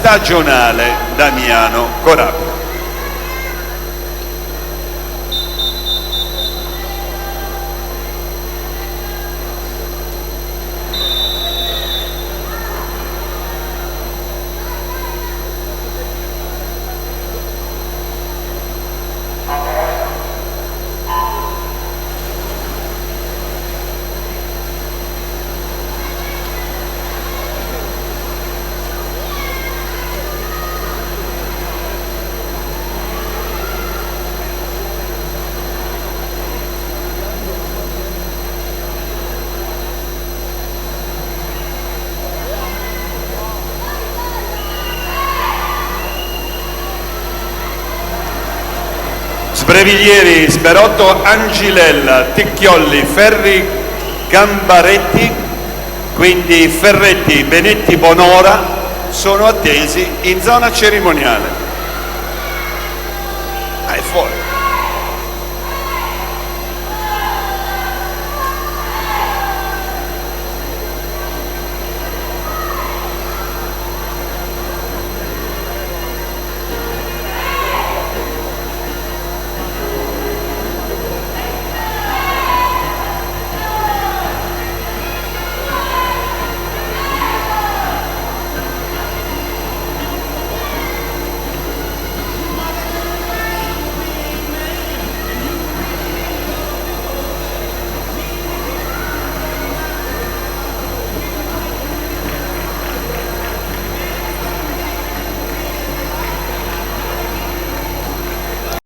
stagionale Damiano Corappi. Sbreviglieri, Sperotto, Angilella, Ticchiolli, Ferri, Gambaretti, quindi Ferretti, Benetti, Bonora sono attesi in zona cerimoniale. È fuori.